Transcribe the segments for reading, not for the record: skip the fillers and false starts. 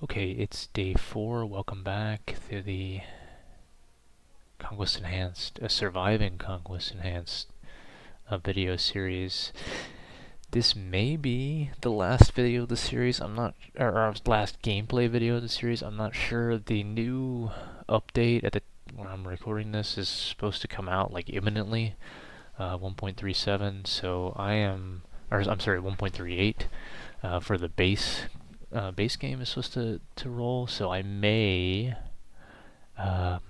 Okay, it's day 4. Welcome back to the Conquest Enhanced, a surviving Conquest Enhanced video series. This may be the last video of the series. I'm not, or last gameplay video of the series. I'm not sure. The new update when I'm recording this is supposed to come out like imminently, 1.37. So I'm sorry, 1.38 for the base game is supposed to roll, so I may have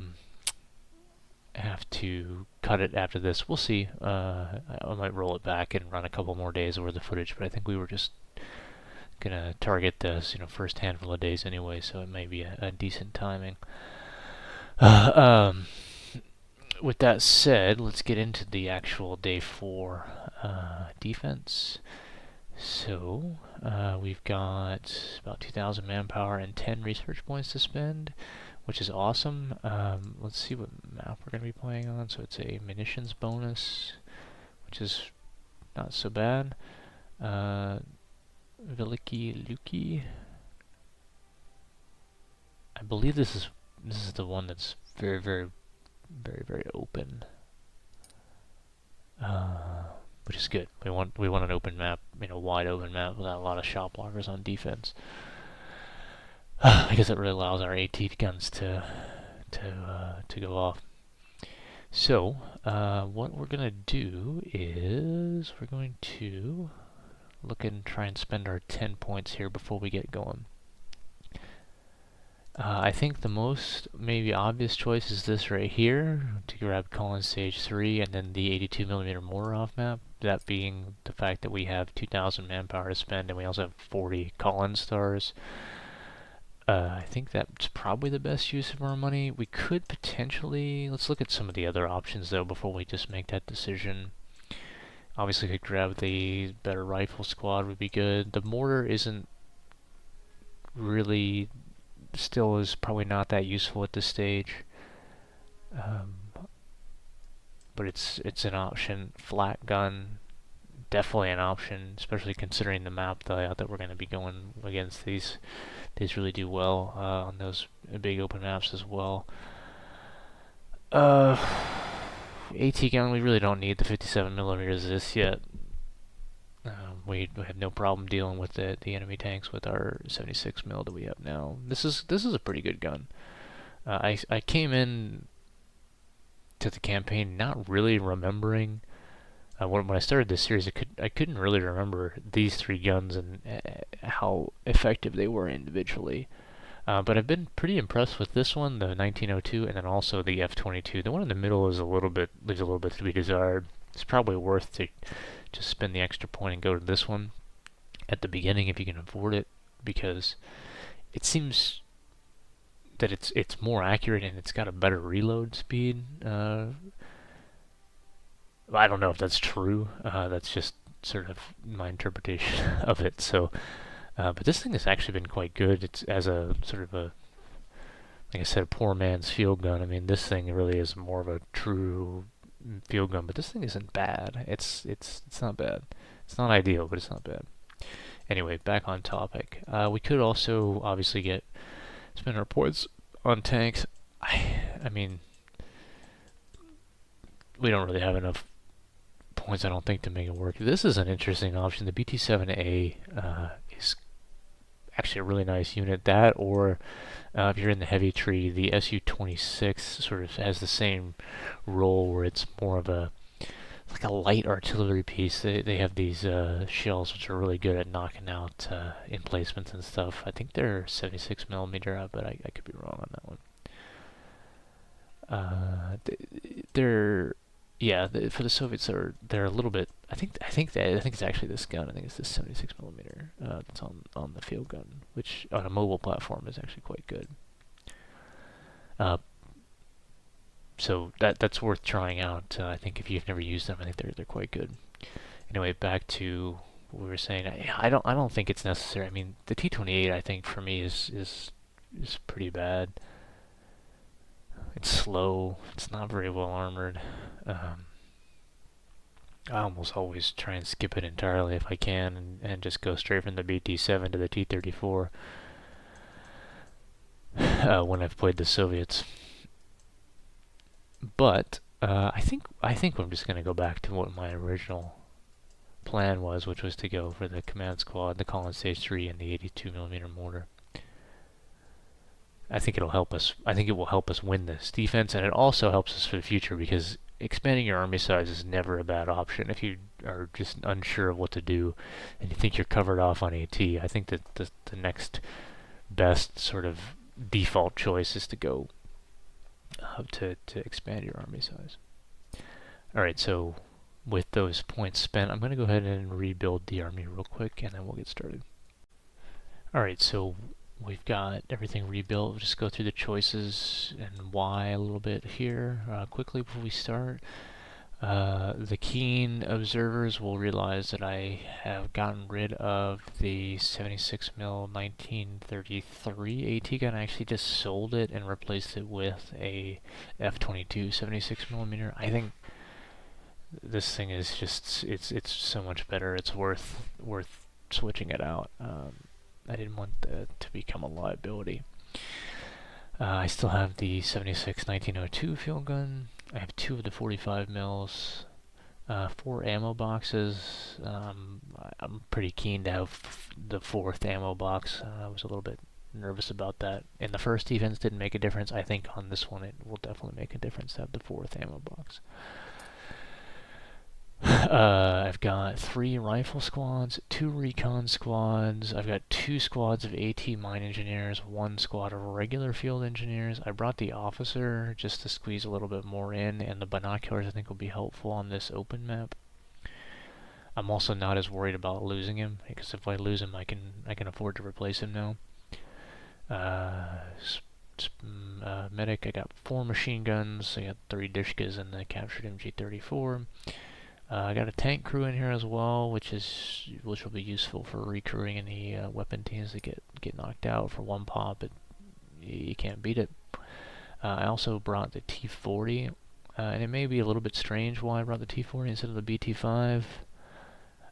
to cut it after this. We'll see. I might roll it back and run a couple more days worth of footage, but I think we were just gonna target this, first handful of days anyway, so it may be a decent timing. With that said, let's get into the actual day 4 defense. So, we've got about 2,000 manpower and 10 research points to spend, which is awesome. Let's see what map we're going to be playing on. So it's a munitions bonus, which is not so bad. Veliki Luki. I believe this is the one that's very, very, very, very open. Which is good. We want an open map, wide open map without a lot of shot blockers on defense. I guess it really allows our AT guns to go off. So what we're gonna do is we're going to look and try and spend our 10 points here before we get going. I think the most maybe obvious choice is this right here, to grab Collins Stage 3 and then the 82mm mortar off map. That being the fact that we have 2,000 manpower to spend and we also have 40 Collins stars. I think that's probably the best use of our money. We could potentially, let's look at some of the other options though before we just make that decision. Obviously could grab the better rifle squad, would be good. The mortar isn't really, still is probably not that useful at this stage. But it's an option. Flat gun, definitely an option, especially considering the map layout that we're going to be going against. These really do well on those big open maps as well. AT gun, we really don't need the 57mm of this yet. We have no problem dealing with the enemy tanks with our 76mm that we have now. This is a pretty good gun. I came in to the campaign not really remembering. When I started this series, I couldn't really remember these 3 guns and how effective they were individually. But I've been pretty impressed with this one, the 1902, and then also the F22. The one in the middle is leaves a little bit to be desired. It's probably worth to just spend the extra point and go to this one at the beginning if you can afford it, because it seems that it's more accurate and it's got a better reload speed. I don't know if that's true. That's just sort of my interpretation of it. So, but this thing has actually been quite good. It's as a sort of a, like I said, a poor man's field gun. I mean, this thing really is more of a true field gun, but this thing isn't bad. It's not bad. It's not ideal, but it's not bad. Anyway, back on topic. We could also obviously spend our points on tanks. I mean, we don't really have enough points, I don't think, to make it work. This is an interesting option. The BT-7A is actually a really nice unit. That, or if you're in the heavy tree, the SU-26 sort of has the same role where it's more of like a light artillery piece. They have these shells which are really good at knocking out emplacements and stuff. I think they're 76mm, but I could be wrong on that one. For the Soviets, they're a little bit. I think it's actually this gun. I think it's this 76mm that's on the field gun, which on a mobile platform is actually quite good. So that's worth trying out. I think if you've never used them, I think they're quite good. Anyway, back to what we were saying. I don't think it's necessary. I mean, the T-28, I think for me is pretty bad. It's slow. It's not very well armored. I almost always try and skip it entirely if I can, and just go straight from the BT-7 to the T-34. when I've played the Soviets. But I think I'm just gonna go back to what my original plan was, which was to go for the command squad, the Collins Stage 3, and the 82mm mortar. I think it'll help us. I think it will help us win this defense, and it also helps us for the future because expanding your army size is never a bad option. If you are just unsure of what to do and you think you're covered off on AT, I think that the next best sort of default choice is to go to expand your army size. All right, so with those points spent, I'm going to go ahead and rebuild the army real quick, and then we'll get started. All right, so we've got everything rebuilt. We'll just go through the choices and why a little bit here quickly before we start. The keen observers will realize that I have gotten rid of the 76mm 1933 AT gun. I actually just sold it and replaced it with a F-22 76mm. I think this thing is just it's so much better. It's worth switching it out. I didn't want to become a liability. I still have the 76 1902 field gun. I have 2 of the 45 mils, 4 ammo boxes. I'm pretty keen to have the 4th ammo box. I was a little bit nervous about that. In the first defense didn't make a difference. I think on this one it will definitely make a difference to have the 4th ammo box. I've got 3 rifle squads, 2 recon squads. I've got 2 squads of AT mine engineers, 1 squad of regular field engineers. I brought the officer just to squeeze a little bit more in, and the binoculars I think will be helpful on this open map. I'm also not as worried about losing him, because if I lose him, I can afford to replace him now. Medic, I got 4 machine guns. I got 3 Dishkas and the captured MG34. I got a tank crew in here as well, which will be useful for recrewing any weapon teams that get knocked out for 1 pop. You can't beat it. I also brought the T40, and it may be a little bit strange why I brought the T40 instead of the BT5.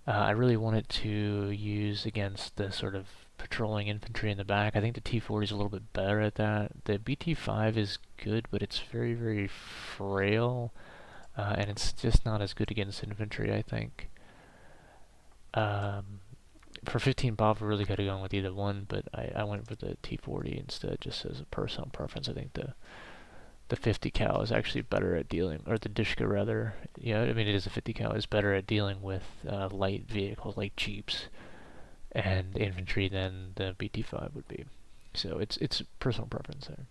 I really wanted to use against the sort of patrolling infantry in the back. I think the T40 is a little bit better at that. The BT5 is good, but it's very, very frail. And it's just not as good against infantry, I think. For 15 pop, I really could have gone with either one, but I went for the T40 instead, just as a personal preference. I think the 50 cal is actually better at dealing, or the Dishka rather. Yeah, I mean it is a 50 cal is better at dealing with light vehicles like jeeps and infantry than the BT5 would be. So it's personal preference there.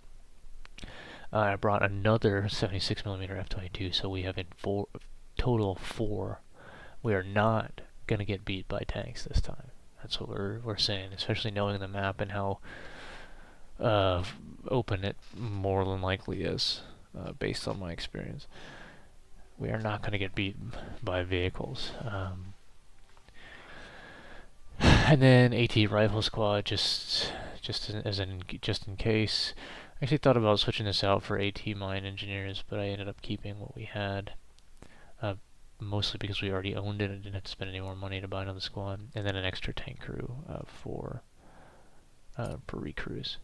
I brought another 76mm F-22, so we have in total 4. We are not going to get beat by tanks this time. That's what we're saying, especially knowing the map and how open it more than likely is, based on my experience. We are not going to get beat by vehicles. And then AT Rifle Squad, just in case. I actually thought about switching this out for AT mine engineers, but I ended up keeping what we had. Mostly because we already owned it and didn't have to spend any more money to buy another squad. And then an extra tank crew for recrews.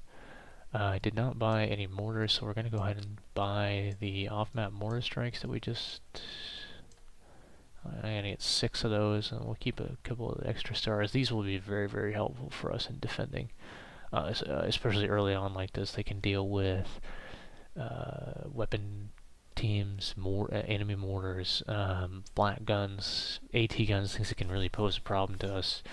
I did not buy any mortars, so we're going to go ahead and buy the off-map mortar strikes that we just... I'm going to get 6 of those, and we'll keep a couple of extra stars. These will be very, very helpful for us in defending. Especially early on like this, they can deal with weapon teams, enemy mortars, flat guns, AT guns, things that can really pose a problem to us.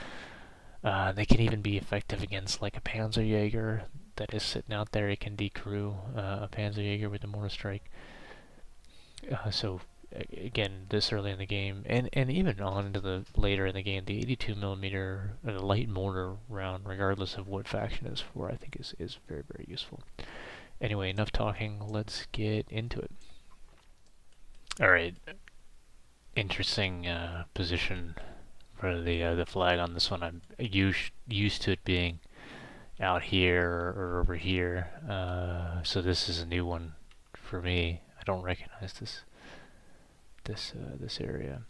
They can even be effective against like a Panzerjäger that is sitting out there. It can decrew a Panzerjäger with a mortar strike. So again, this early in the game, and even on into the later in the game, the 82mm light mortar round, regardless of what faction it's for, I think is very, very useful. Anyway, enough talking. Let's get into it. All right, interesting position for the flag on this one. I'm used to it being out here or over here, so this is a new one for me. I don't recognize this area.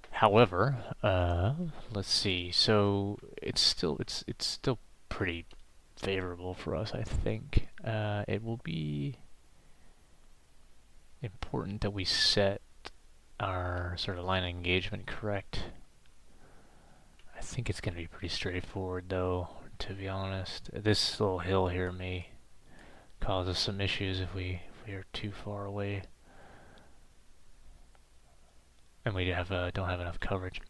However, let's see. So it's still pretty favorable for us, I think. It will be important that we set our sort of line of engagement correct. I think it's going to be pretty straightforward, though, to be honest. This little hill here may cause us some issues if we are too far away and we don't have enough coverage.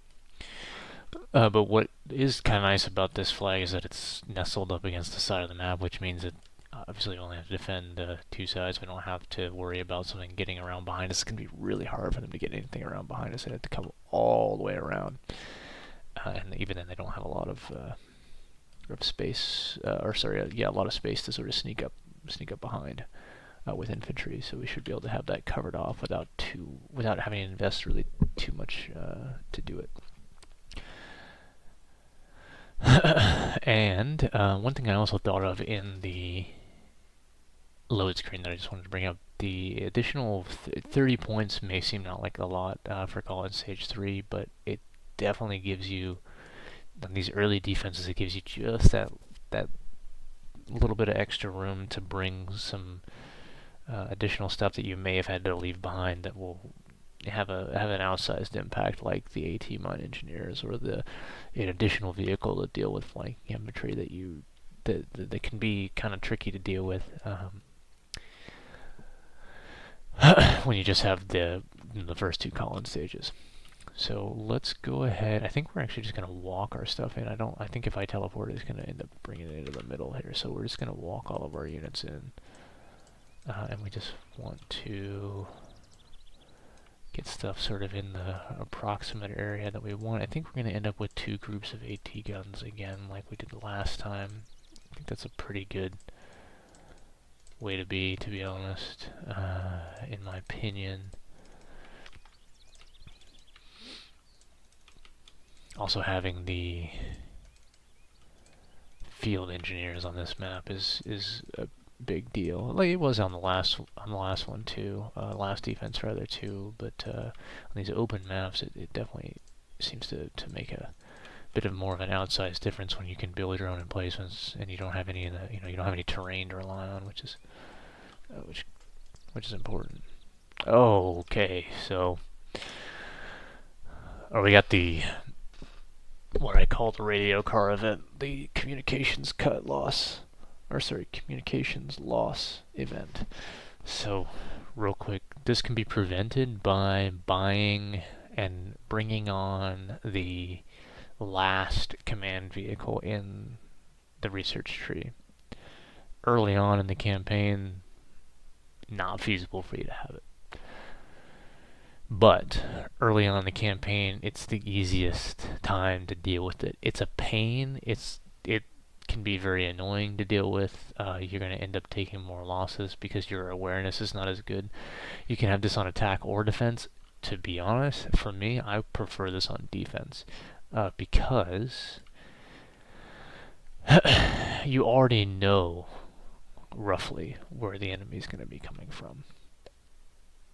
But what is kind of nice about this flag is that it's nestled up against the side of the map, which means that obviously we only have to defend two sides. We don't have to worry about something getting around behind us. It's going to be really hard for them to get anything around behind us. They have to come all the way around. And even then, they don't have a lot of space, a lot of space to sort of sneak up behind with infantry. So we should be able to have that covered off without having to invest really too much to do it. And one thing I also thought of in the load screen that I just wanted to bring up, the additional 30 points may seem not like a lot for College Stage 3, but it definitely gives you, on these early defenses, it gives you just that little bit of extra room to bring some additional stuff that you may have had to leave behind that will have an outsized impact, like the AT mine engineers or an additional vehicle to deal with flanking infantry that can be kind of tricky to deal with when you just have the first two column stages. So let's go ahead. I think we're actually just going to walk our stuff in. I think if I teleport, it's going to end up bringing it into the middle here. So we're just going to walk all of our units in, and we just want to get stuff sort of in the approximate area that we want. I think we're going to end up with two groups of AT guns again, like we did the last time. I think that's a pretty good way to be honest, in my opinion. Also, having the field engineers on this map is a big deal. Like it was on the last one too, last defense rather too. But on these open maps, it definitely seems to make a bit of more of an outsized difference when you can build your own emplacements and you don't have any you don't have any terrain to rely on, which is important. Oh, okay, so we got the what I call the radio car event, the communications loss event. So, real quick, this can be prevented by buying and bringing on the last command vehicle in the research tree. Early on in the campaign, not feasible for you to have it. But early on in the campaign, it's the easiest time to deal with it. It's a pain. It can be very annoying to deal with. You're going to end up taking more losses because your awareness is not as good. You can have this on attack or defense. To be honest, for me, I prefer this on defense because you already know roughly where the enemy is going to be coming from.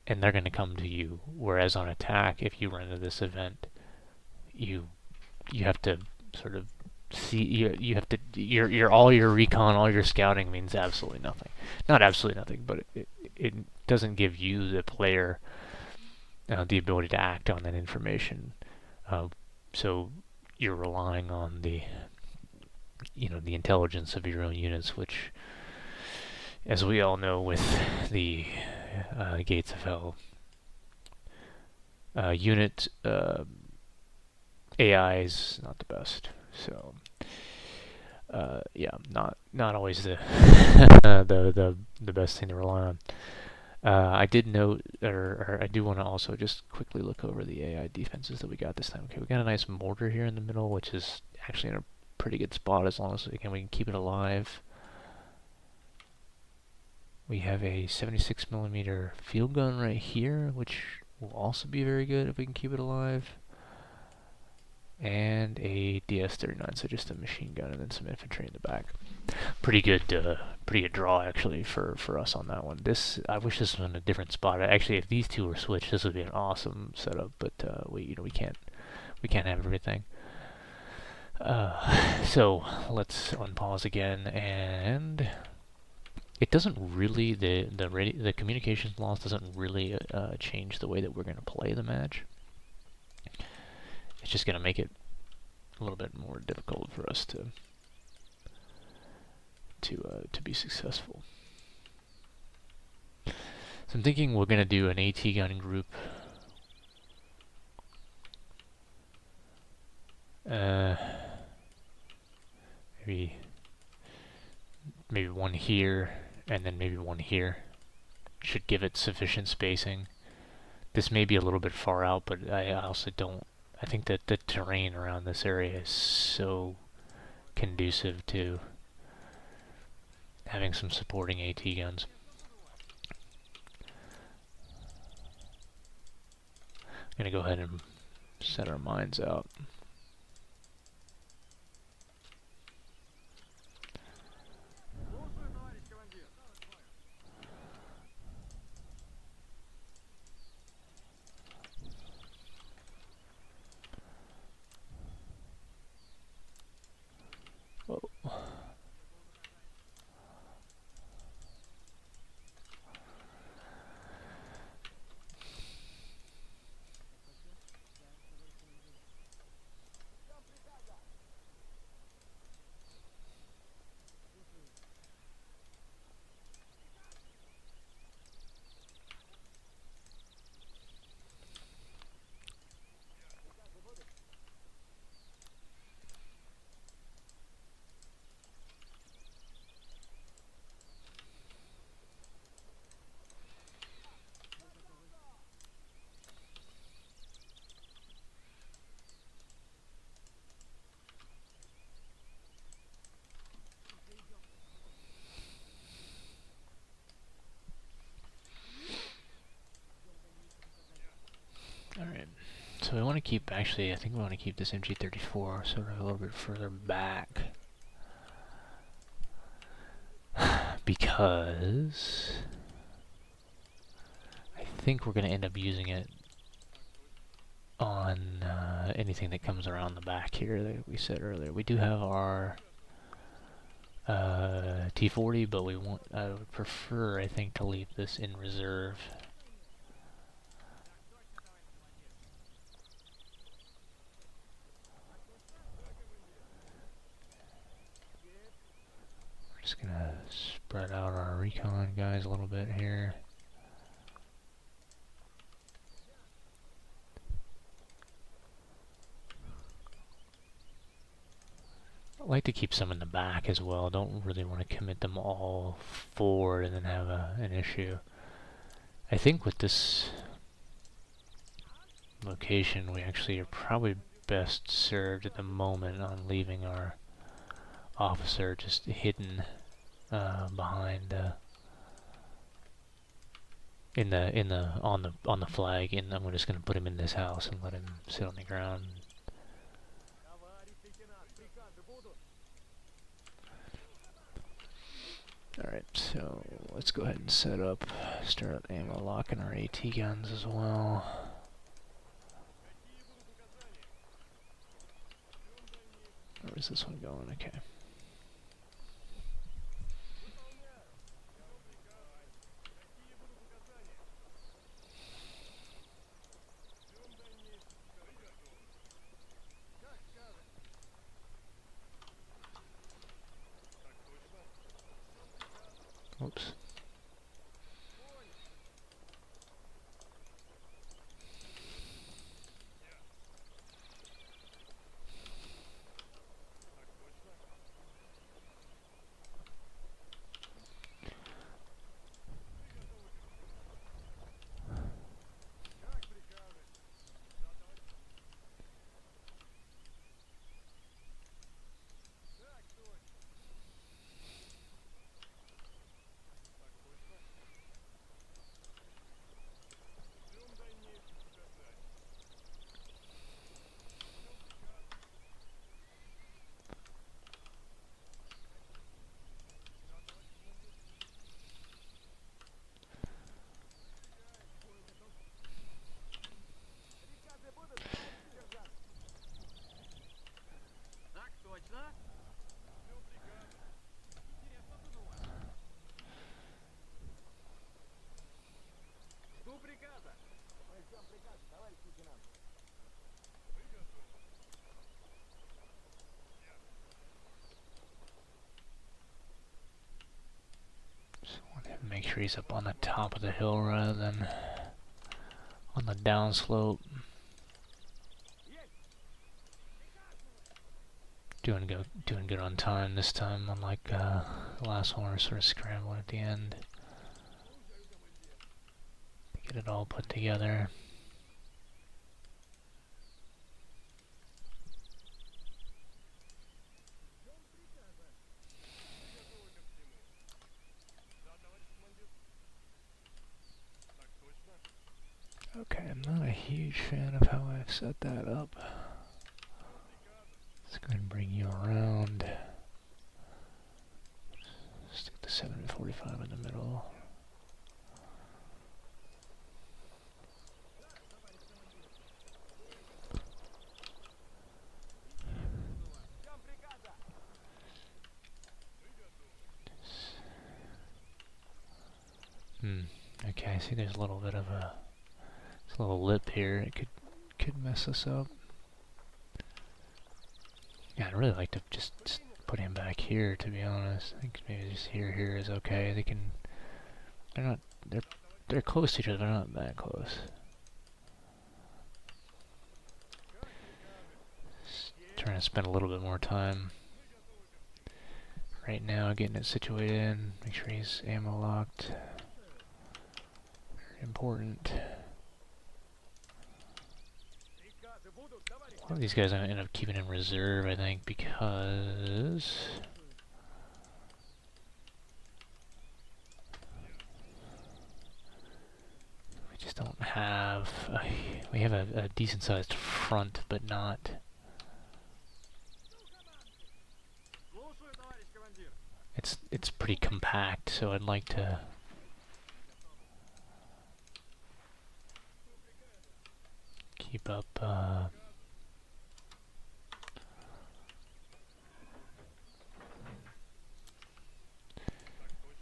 And they're going to come to you. Whereas on attack, if you run into this event, you have to sort of see. You have to all your recon, all your scouting means absolutely nothing. Not absolutely nothing, but it doesn't give you, the player, the ability to act on that information. So you're relying on the intelligence of your own units, which, as we all know, with the Gates of Hell unit AI is not the best. So not always the the best thing to rely on. I did note, or I do want to also just quickly look over the AI defenses that we got this time. Okay, we got a nice mortar here in the middle, which is actually in a pretty good spot as long as we can keep it alive. We have a 76mm field gun right here, which will also be very good if we can keep it alive. And a DS-39, so just a machine gun and then some infantry in the back. Pretty good draw actually for us on that one. I wish this was in a different spot. Actually, if these two were switched, this would be an awesome setup. But we can't have everything. So let's unpause again, and it doesn't really the communications loss doesn't really change the way that we're going to play the match. It's just going to make it a little bit more difficult for us to be successful. So I'm thinking we're going to do an AT gun group. Maybe one here, and then maybe one here. Should give it sufficient spacing. This may be a little bit far out, but I also don't... I think that the terrain around this area is so conducive to having some supporting AT guns. I'm going to go ahead and set our mines out. Whoa. Alright, so we want to keep, actually, I think we want to keep this MG34 sort of a little bit further back. Because I think we're going to end up using it on anything that comes around the back here that we said earlier. We do have our T40, but I would prefer, I think, to leave this in reserve. We're just gonna spread out our recon guys a little bit here. I like to keep some in the back as well. Don't really want to commit them all forward and then have an issue. I think with this location, we actually are probably best served at the moment on leaving our officer just hidden behind on the flag, and I'm just going to put him in this house and let him sit on the ground. Alright, so let's go ahead and start ammo locking our AT guns as well. Where's this one going? Okay. Oops. make sure he's up on the top of the hill rather than on the downslope. Doing good on time this time, unlike the last one, we're sort of scrambling at the end to get it all put together. Okay, I'm not a huge fan of how I've set that up. Let's go ahead and bring you around. Stick the 745 in the middle. Okay, I see there's a little bit of a little lip here. It could mess us up. Yeah, I'd really like to just put him back here, to be honest. I think maybe just here is okay. They're close to each other, they're not that close. Just trying to spend a little bit more time right now getting it situated. Make sure he's ammo locked. Very important. A lot of these guys I end up keeping in reserve, I think, because we just don't have we have a decent sized front, but not it's pretty compact, so I'd like to keep up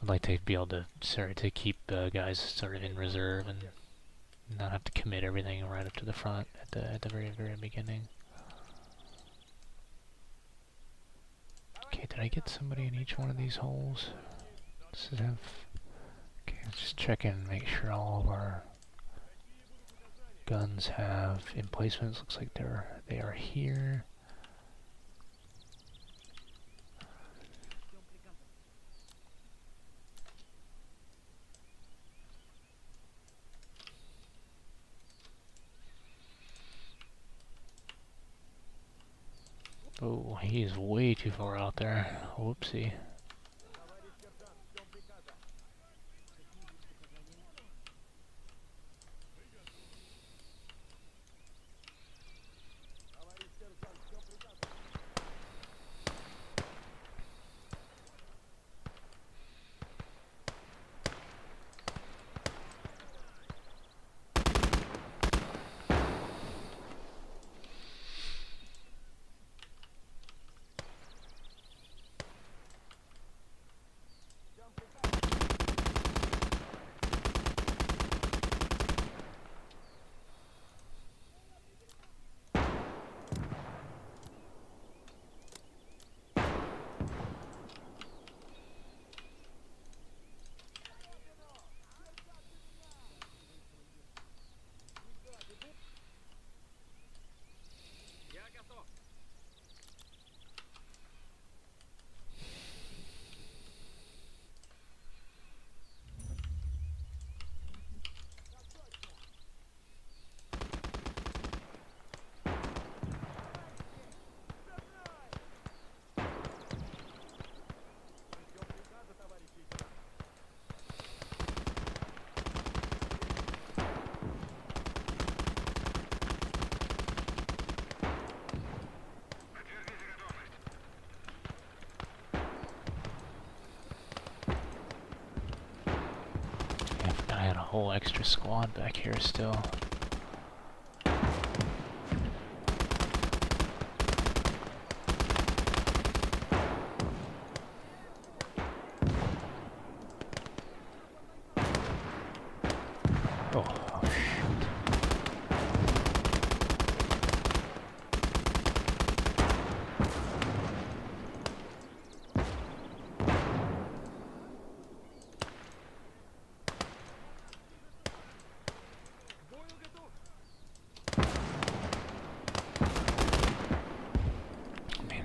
I'd like to be able to keep guys sort of in reserve and not have to commit everything right up to the front at the very beginning. Okay, did I get somebody in each one of these holes? Okay, let's just check in and make sure all of our guns have emplacements. Looks like they are here. Oh, he is way too far out there. Whoopsie. I had a whole extra squad back here still. Oh, shoot.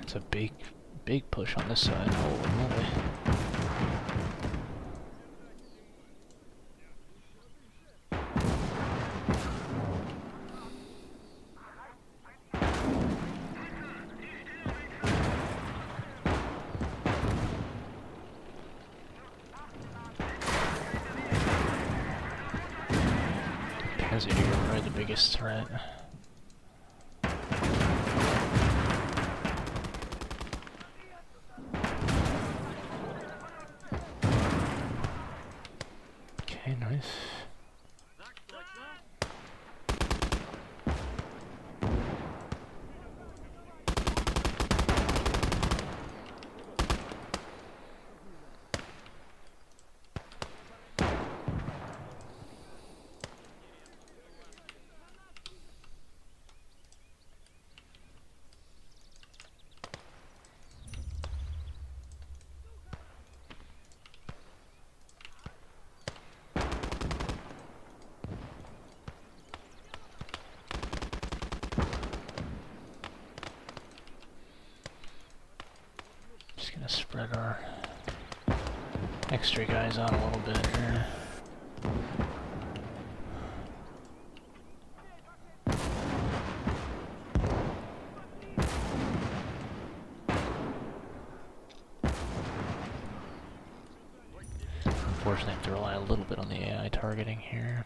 It's a big push on this side. Holy moly. Depends if you're probably the biggest threat. Okay, nice. Just gonna spread our extra guys out a little bit here. Unfortunately, I have to rely a little bit on the AI targeting here.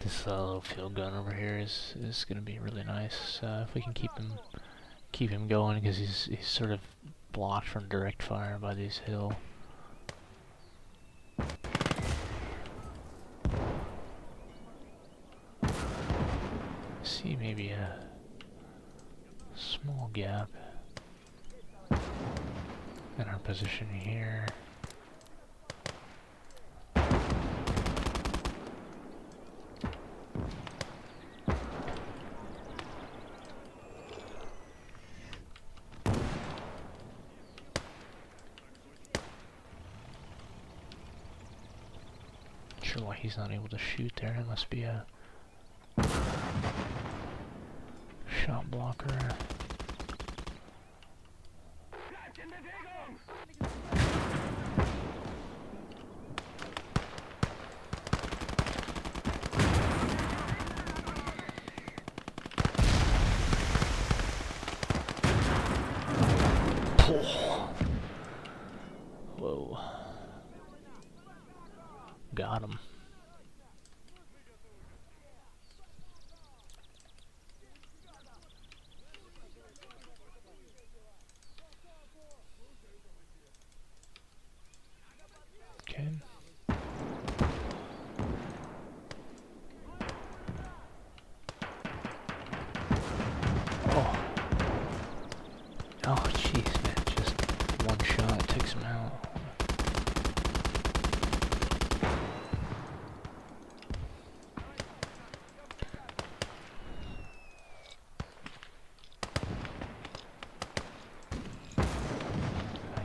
This little field gun over here is going to be really nice if we can keep him going, because he's sort of blocked from direct fire by these hill. See maybe a small gap in our position here. Not sure why he's not able to shoot there. It must be a shot blocker. Whoa. Got him. Okay. Oh. Oh, jeez, man. Just one shot takes him out.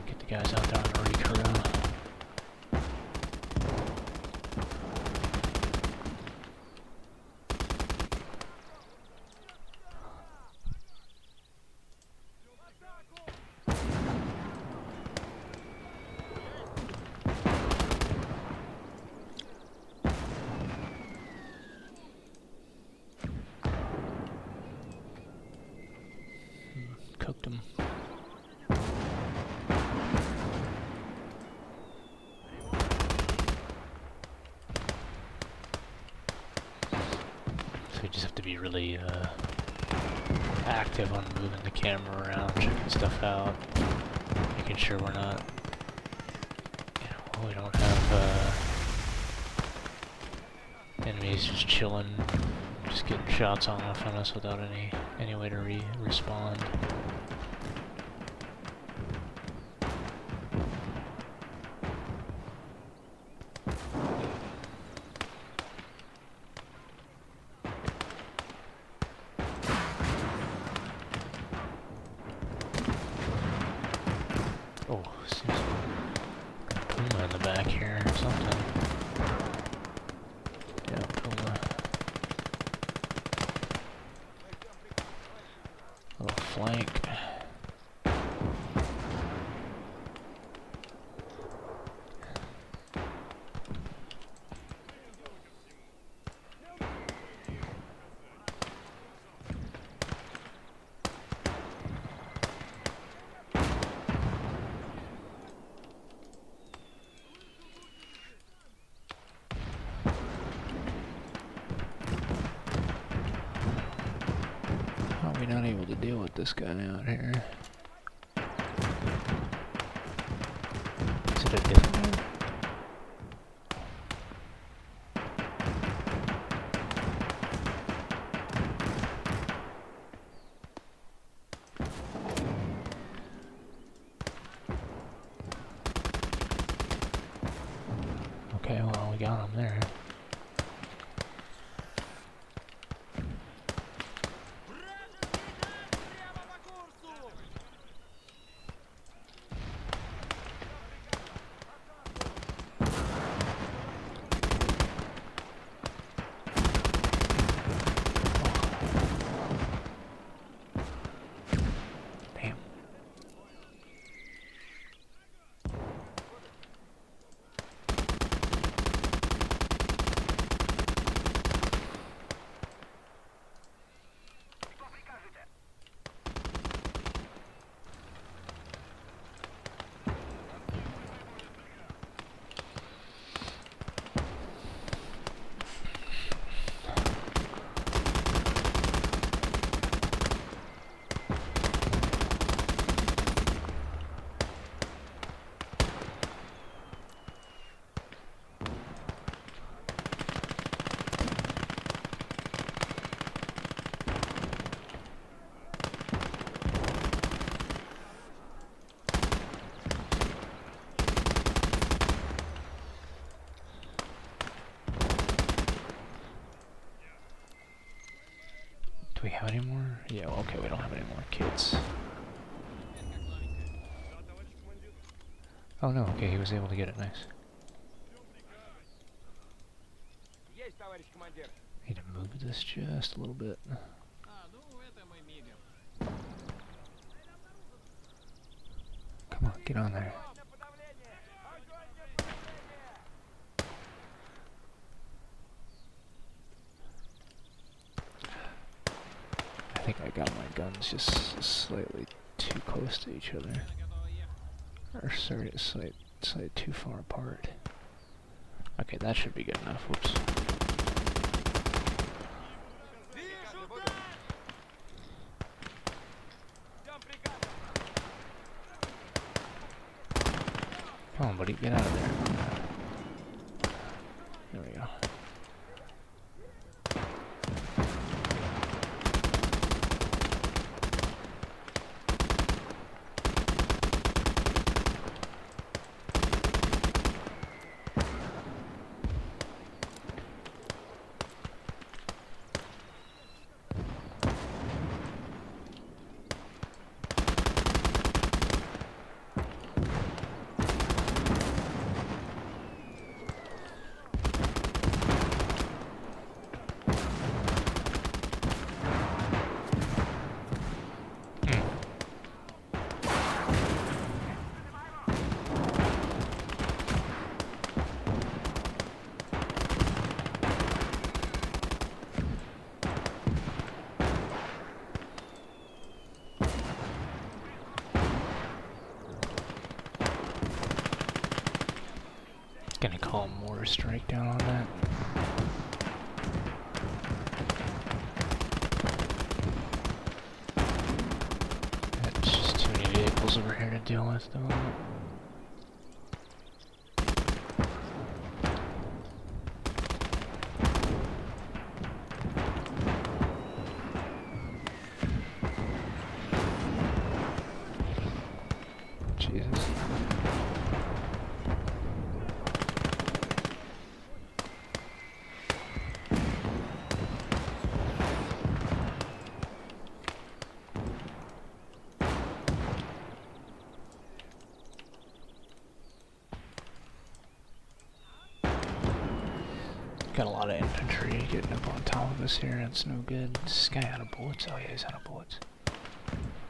Get the guys out there on the recrew. nuked him. So we just have to be really active on moving the camera around, checking stuff out, making sure we're not, we don't have enemies just chilling, just getting shots on off on us without any way to respond. Oh, seems like a Puma in the back here or something. Yeah, Puma. Little flank. How are we not able to deal with this guy out here? Is it a different one? Okay, well, we got him there. Damn. Do we have any more? Yeah, well, okay, we don't have any more kits. Oh no, okay, he was able to get it, nice. Need to move this just a little bit. Come on, get on there. I think I got my guns just slightly too close to each other. Or sorry, slightly too far apart. Okay, that should be good enough. Whoops. Come on, buddy, get out of there. There we go. call a mortar strike down on that. That's just too many vehicles over here to deal with, though. Jesus. Got a lot of infantry getting up on top of us here. That's no good. Is this guy out of bullets? Oh yeah, he's out of bullets.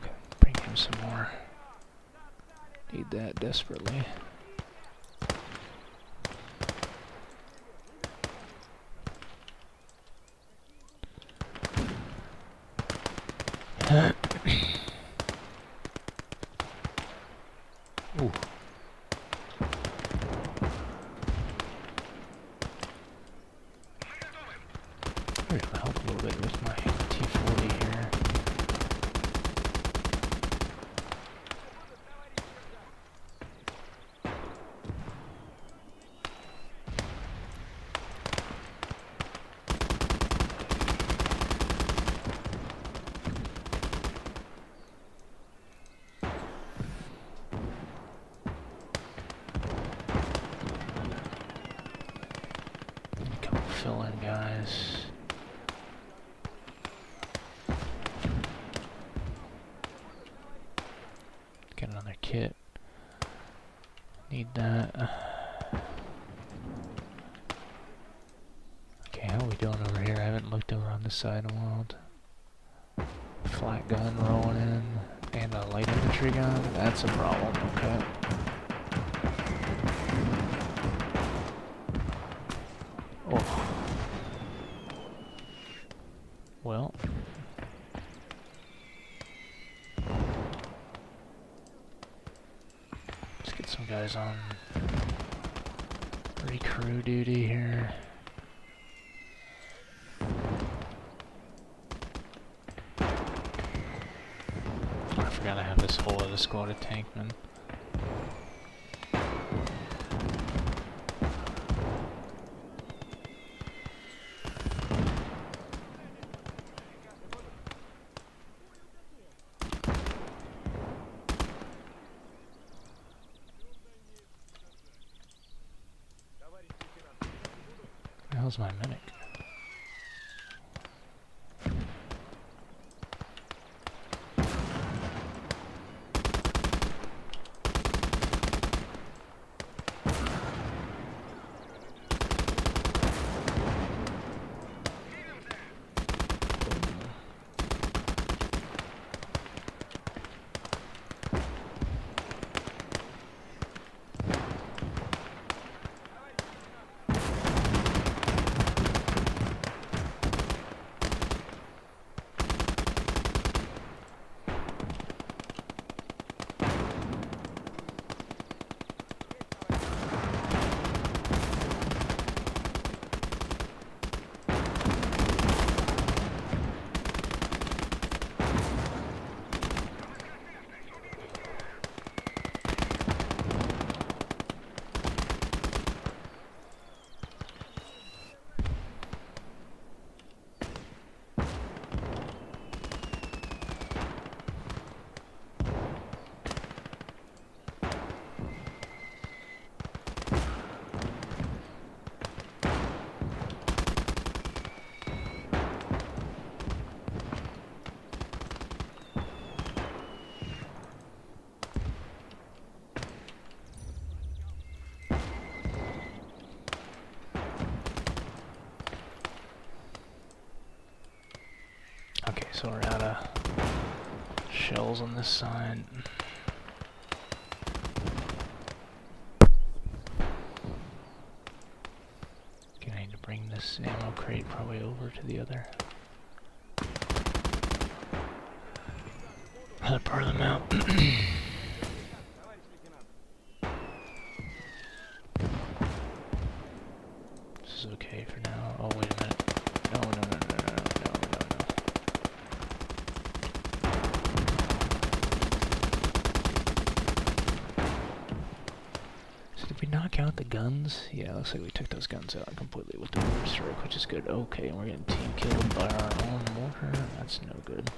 Okay, bring him some more. Need that desperately. Ooh. Maybe I'll help a little bit with my T-40 here. Come fill in, guys. Get another kit. Need that. Okay, how are we doing over here? I haven't looked over on this side in a while. Flat gun rolling in. And a light infantry gun? That's a problem, okay. Oh. Well. Let's get some guys on recrew duty here. I forgot I have this whole other squad of tankmen. Where the hell's my medic? Okay, so we're out of shells on this side. Okay, I need to bring this ammo crate probably over to the other part of the map. knock out the guns? Yeah, looks like we took those guns out completely with the mortar strike, which is good. Okay, and we're getting team killed by our own mortar. That's no good.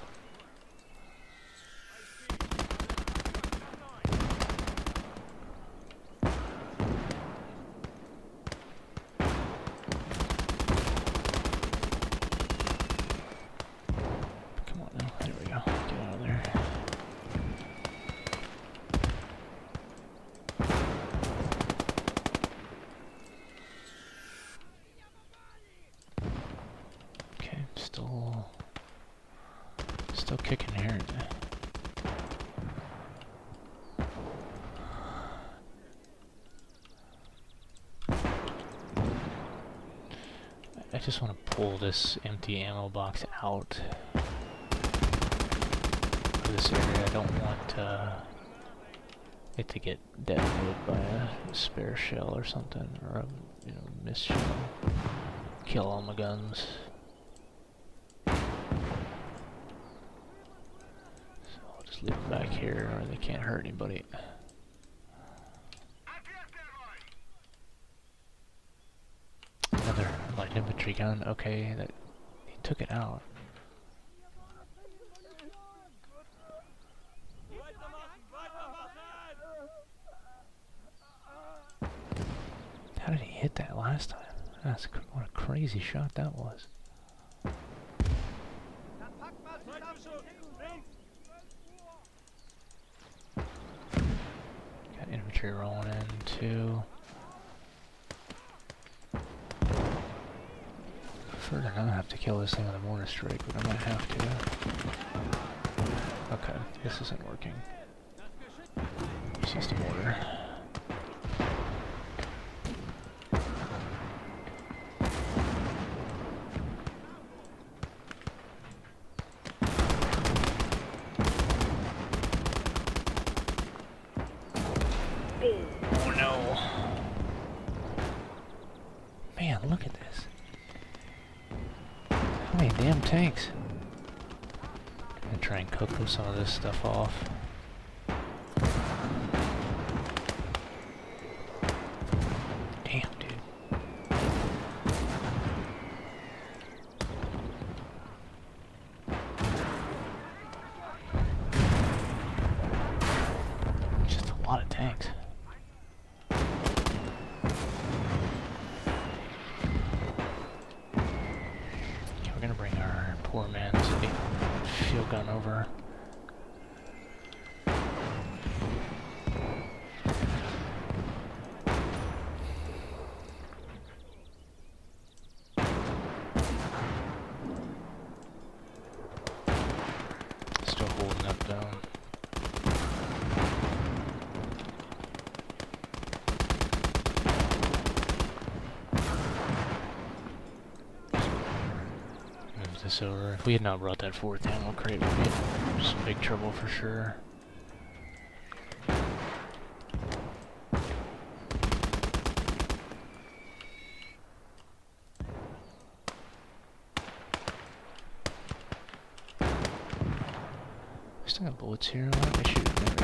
Come on now. There we go. Get out of there. Still kicking here. I just want to pull this empty ammo box out of this area. I don't want it to get detonated by a spare shell or something, or a missed shell. Kill all my guns. Leave them back here, or they can't hurt anybody. Another light infantry gun. Okay, that he took it out. How did he hit that last time? That's what a crazy shot that was. Got infantry rolling in too. Prefer to not have to kill this thing with a mortar strike, but I might have to. Okay, this isn't working. It's just a mortar. Oh no. Man, look at this. How many damn tanks? I'm gonna try and cook some of this stuff off. Damn, dude. Just a lot of tanks. We're gonna bring our poor man's field gun over. Still holding up though. Move this over. If we had not brought that fourth ammo crate, we'd be in some big trouble for sure. Still got bullets here. Why don't I shoot them? There we go.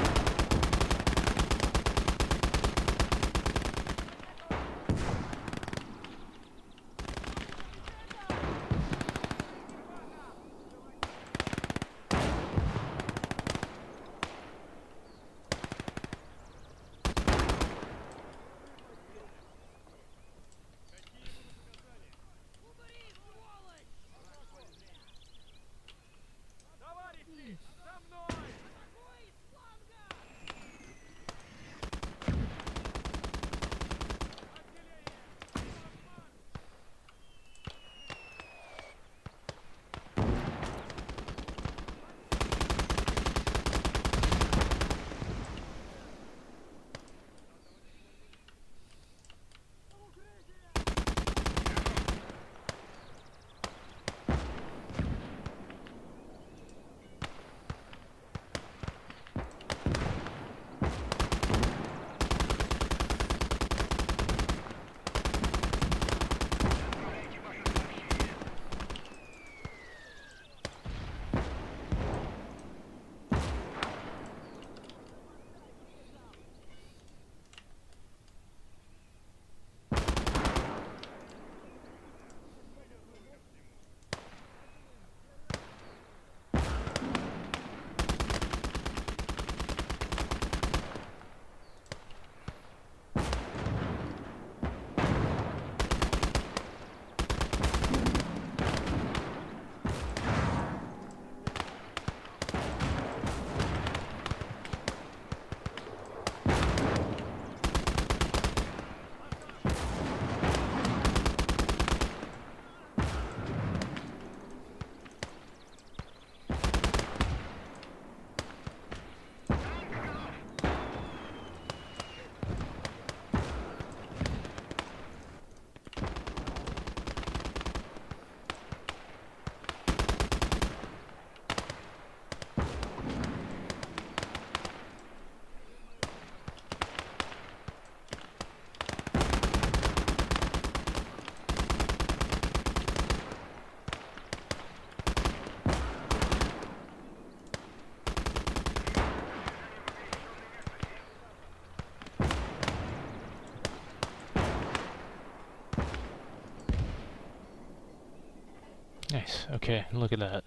Nice. Okay, look at that.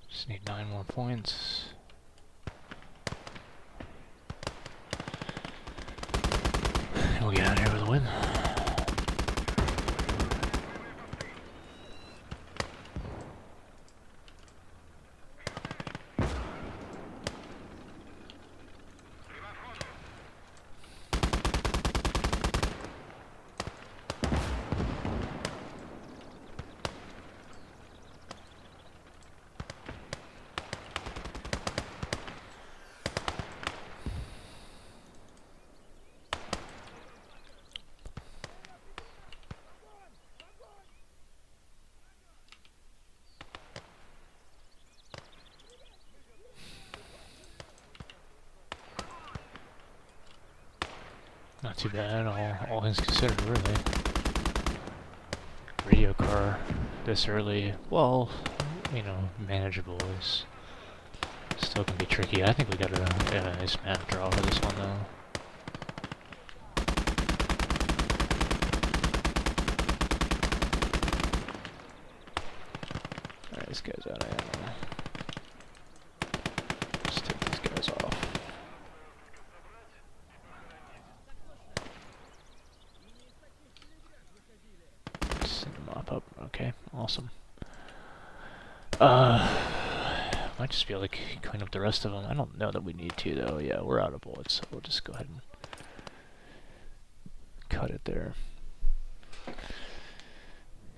Just need 9 more points. We'll get out of here with a win. Not too bad, all things considered, really. Radio car this early, well, you know, manageable is still can be tricky. I think we got a nice map draw for this one, though. Alright, this guy's out of ammo. Let's take these guys off. Mop up. Okay, awesome. Might just be able to clean up the rest of them. I don't know that we need to, though. Yeah, we're out of bullets, so we'll just go ahead and cut it there.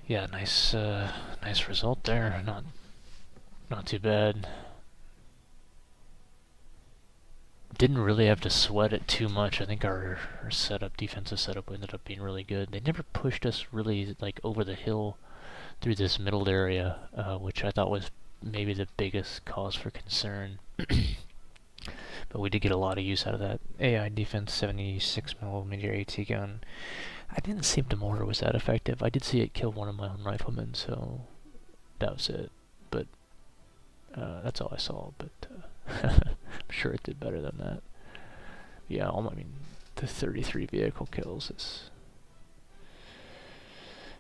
Yeah, nice result there. Not too bad. Didn't really have to sweat it too much. I think our defensive setup ended up being really good. They never pushed us really like over the hill through this middle area, which I thought was maybe the biggest cause for concern. But we did get a lot of use out of that AI defense 76mm AT gun. I didn't seem the mortar was that effective. I did see it kill one of my own riflemen, so that was it. But that's all I saw. But I'm sure it did better than that. Yeah, I mean, the 33 vehicle kills is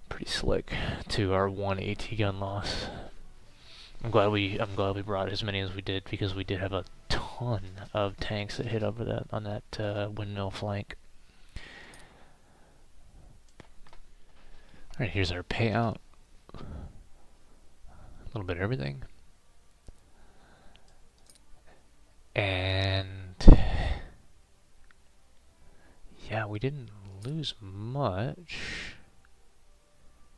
pretty slick to our 1 AT gun loss. I'm glad we brought as many as we did, because we did have a ton of tanks that hit over that on that windmill flank. Alright, here's our payout. A little bit of everything. And yeah, we didn't lose much.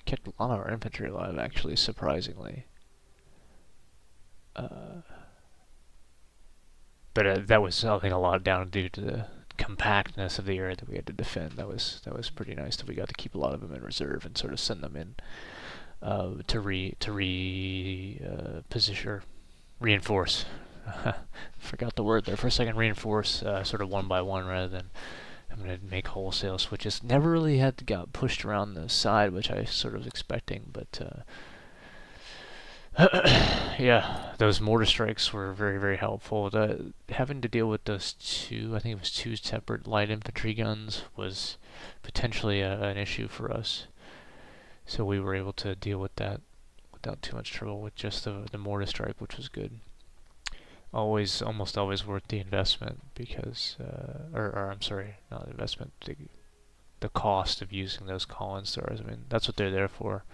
Kept a lot of our infantry alive, actually, surprisingly. But that was, I think, a lot down due to the compactness of the area that we had to defend. That was pretty nice that we got to keep a lot of them in reserve and sort of send them in reinforce. Forgot the word there for a second. Reinforce sort of one by one rather than I'm going to make wholesale switches. Never really got pushed around the side, which I sort of was expecting, but yeah, those mortar strikes were very, very helpful. Having to deal with those two, I think it was 2 separate light infantry guns, was potentially an issue for us. So we were able to deal with that without too much trouble with just the mortar strike, which was good. Almost always worth the investment, because, or I'm sorry, not investment, the cost of using those Collins stars. I mean, that's what they're there for.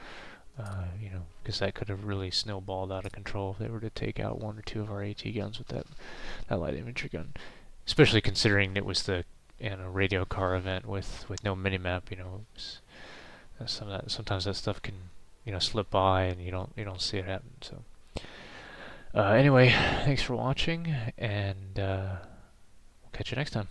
You know, because that could have really snowballed out of control if they were to take out 1 or 2 of our AT guns with that light infantry gun. Especially considering it was the radio car event with no minimap. You know, sometimes that stuff can slip by and you don't see it happen. So anyway, thanks for watching, and we'll catch you next time.